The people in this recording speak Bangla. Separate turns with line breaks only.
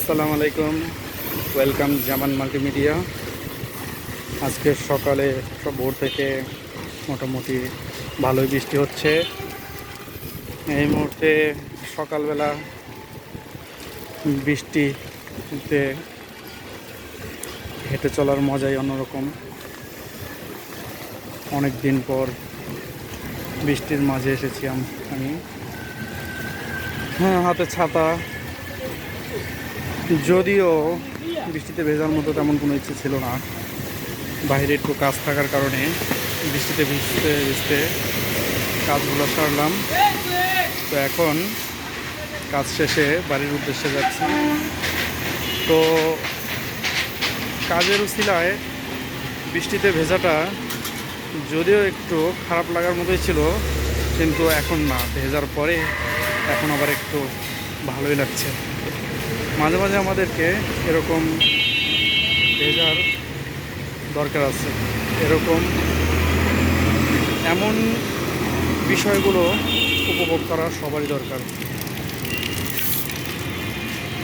আসসালামু আলাইকুম, ওয়েলকাম জামান মাল্টিমিডিয়া। আজকে সকালে ভোর থেকে মোটামুটি ভালোই বৃষ্টি হচ্ছে। এই মুহূর্তে সকালবেলা বৃষ্টিতে হেঁটে চলার মজাই অন্যরকম। অনেক দিন পর বৃষ্টির মাঝে এসেছি আমি। হ্যাঁ, হাতে ছাতা, যদিও বৃষ্টিতে ভেজার মতো তেমন কোনো ইচ্ছে ছিল না। বাইরে একটু কাজ থাকার কারণে বৃষ্টিতে ভিজতে ভিজতে কাজগুলো সারলাম। তো এখন কাজ শেষে বাড়ির উদ্দেশ্যে যাচ্ছি। তো কাজের উছিলায় বৃষ্টিতে ভেজাটা যদিও একটু খারাপ লাগার মতোই ছিল, কিন্তু এখন না, ভেজার পরে এখন আবার একটু ভালোই লাগছে। মাঝে মাঝে আমাদেরকে এরকম ভেজার দরকার আছে। এরকম এমন বিষয়গুলো উপভোগ করা সবারই দরকার।